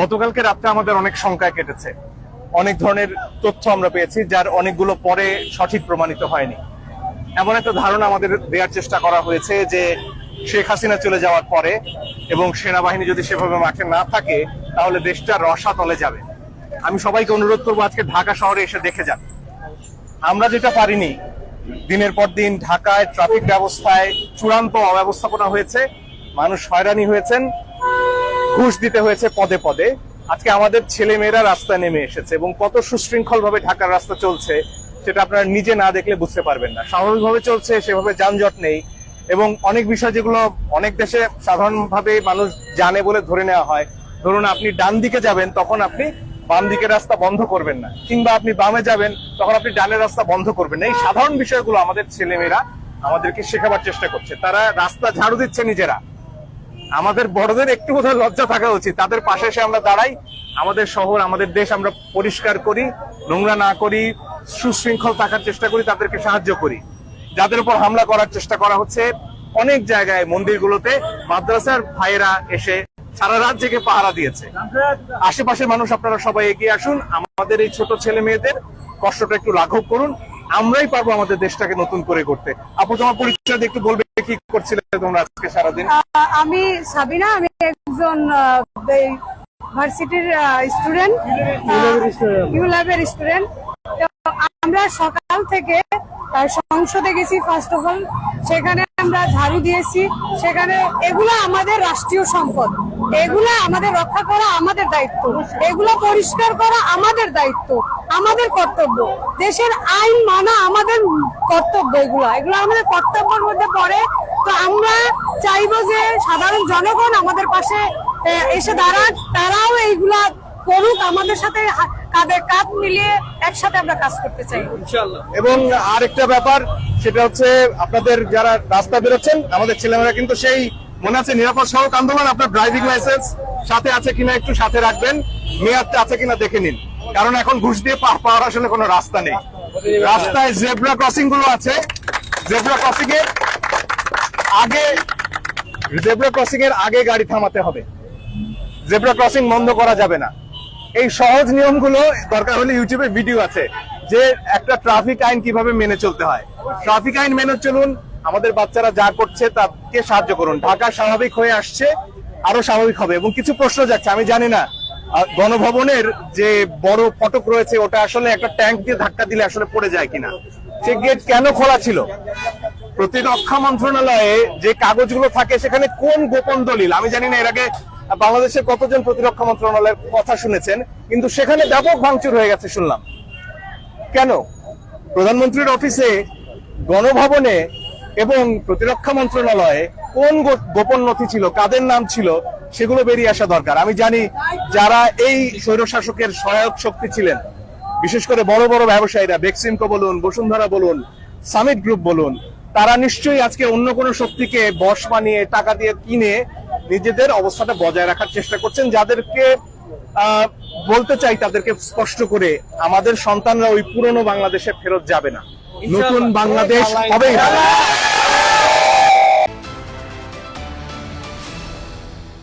গতকালকে রাতে আমাদের অনেক শঙ্কায় কেটেছে, অনেক ধরনের তথ্য আমরা পেয়েছি যার অনেকগুলো পরে সঠিক প্রমাণিত হয়নি। এমন একটা ধারণা আমাদের দেওয়ার চেষ্টা করা হয়েছে যে শেখ হাসিনা চলে যাওয়ার পরে এবং সেনাবাহিনী যদি সেভাবে মাঠে না থাকে তাহলে দেশটা রসাতলে যাবে। আমি সবাইকে অনুরোধ করবো আজকে ঢাকা শহরে এসে দেখে যান। আমরা যেটা পারিনি, দিনের পর দিন ঢাকায় ট্রাফিক ব্যবস্থায় চূড়ান্ত অব্যবস্থাপনা হয়েছে, মানুষ হয়রানি হয়েছেন, ঘুষ দিতে হয়েছে পদে পদে। আজকে আমাদের ছেলে মেয়েরা রাস্তায় নেমে এসেছে এবং কত সুশৃঙ্খল ভাবে ঢাকার রাস্তা চলছে সেটা আপনারা নিজে না দেখলে বুঝতে পারবেন না। স্বাভাবিকভাবে চলছে, সেভাবে যানজট নেই এবং অনেক বিষয় যেগুলো অনেক দেশে সাধারণভাবে মানুষ জানে বলে ধরে নেওয়া হয়, ধরুন আপনি ডান দিকে যাবেন তখন আপনি বাম দিকের রাস্তা বন্ধ করবেন না, কিংবা আপনি বামে যাবেন তখন আপনি ডানের রাস্তা বন্ধ করবেন না। এই সাধারণ বিষয়গুলো আমাদের ছেলেমেয়েরা আমাদেরকে শেখাবার চেষ্টা করছে। তারা রাস্তা ঝাড়ু দিচ্ছে নিজেরা। আমাদের বড়দের একটু বোধহয় লজ্জা থাকা উচিত, তাদের পাশে এসে আমরা দাঁড়াই, আমাদের শহর আমাদের দেশ আমরা পরিষ্কার করি, নোংরা না করি, সুশৃঙ্খল থাকার চেষ্টা করি, তাদেরকে সাহায্য করি। যাদের উপর হামলা করার চেষ্টা করা হচ্ছে অনেক জায়গায়, মন্দিরগুলোতে মাদ্রাসার ভাইয়েরা এসে সারা রাত জেগে পাহারা দিয়েছে। আশেপাশের মানুষ আপনারা সবাই এগিয়ে আসুন, আমাদের এই ছোট ছেলে মেয়েদের কষ্টটা একটু লাঘব করুন, আমরাই পারবো আমাদের দেশটাকে নতুন করে করতে। আপু, তোমার পরিচয় একটু বলবে, কি করছিলে তোমরা আজকে সারাদিন? আমি সাবিনা, আমি একজন ভার্সিটির স্টুডেন্ট, ইউল্যাবের স্টুডেন্ট। আমরা সকাল থেকে সংসদে গেছি। ফার্স্ট অফ অল সেখানে আমরা ঝাড়ু দিয়েছি। সেখানে এগুলো আমাদের রাষ্ট্রীয় সম্পদ, এগুলো আমাদের রক্ষা করা আমাদের দায়িত্ব, এগুলো পরিষ্কার করা আমাদের দায়িত্ব, আমাদের কর্তব্য। দেশের আইন মানা আমাদের কর্তব্য, এগুলো আমাদের কর্তব্যের মধ্যে পড়ে। তো আমরা চাইবো যে সাধারণ জনগণ আমাদের পাশে এসে দাঁড়াক, তারাও এইগুলা করুক, আমাদের সাথে কাঁধে কাঁধ মিলিয়ে একসাথে আমরা কাজ করতে চাই ইনশাআল্লাহ। এবং আরেকটা ব্যাপার, সেটা হচ্ছে আপনাদের যারা রাস্তা বেরোচ্ছেন, আমাদের ছেলেমেয়েরা কিন্তু সেই মনে আছে নিরাপদ সড়ক আন্দোলন, আপনার ড্রাইভিং লাইসেন্স সাথে আছে কিনা একটু সাথে রাখবেন, মেয়াদটা আছে কিনা দেখে নিন, কারণ এখন ঘুষ দিয়ে পাওয়ার আসলে কোনো রাস্তা নেই। রাস্তায় জেব্রা ক্রসিং গুলো আছে, জেব্রা ক্রসিং এর আগে গাড়ি থামাতে হবে, জেব্রা ক্রসিং বন্ধ করা যাবে না। এই সহজ নিয়মগুলো দরকার হলে ইউটিউবে ভিডিও আছে যে একটা ট্রাফিক আইন কিভাবে মেনে চলতে হয়। ট্রাফিক আইন মেনে চলুন, আমাদের বাচ্চারা যা করছে তাকে সাহায্য করুন। ঢাকা স্বাভাবিক হয়ে আসছে, আরো স্বাভাবিক হবে। এবং কিছু প্রশ্ন যাচ্ছে, আমি জানি না গণভবনের যে বড় ফটক রয়েছে ওটা আসলে একটা ট্যাঙ্ক দিয়ে ধাক্কা দিলে আসলে পড়ে যায় কিনা, সে গেট কেন খোলা ছিল, প্রতিরক্ষা মন্ত্রণালয়ে যে কাগজগুলো থাকে সেখানে কোন গোপন দলিল, আমি জানি না। এর আগে বাংলাদেশের কতজন প্রতিরক্ষা মন্ত্রণালয়ের কথা শুনেছেন, কিন্তু সেখানে ব্যাপক ভাঙচুর হয়ে গেছে শুনলাম। কেন? প্রধানমন্ত্রীর অফিসে, গণভবনে এবং প্রতিরক্ষা মন্ত্রণালয়ে কোন গোপন নথি ছিল, কাদের নাম ছিল, সেগুলো বেরিয়ে আসা দরকার। আমি জানি যারা এই স্বৈরশাসকের সহায়ক শক্তি ছিলেন, বিশেষ করে বড় বড় ব্যবসায়ীরা, বেক্সিমকো বলুন, বসুন্ধরা বলুন, সামিট গ্রুপ বলুন, তারা নিশ্চয়ই আজকে অন্য কোনো শক্তিকে বশ বানিয়ে টাকা দিয়ে কিনে নিজেদের অবস্থাটা বজায় রাখার চেষ্টা করছেন। যাদেরকে বলতে চাই, তাদেরকে স্পষ্ট করে, আমাদের সন্তানরা ওই পুরনো বাংলাদেশে ফেরত যাবে না, নতুন বাংলাদেশ হবেই না।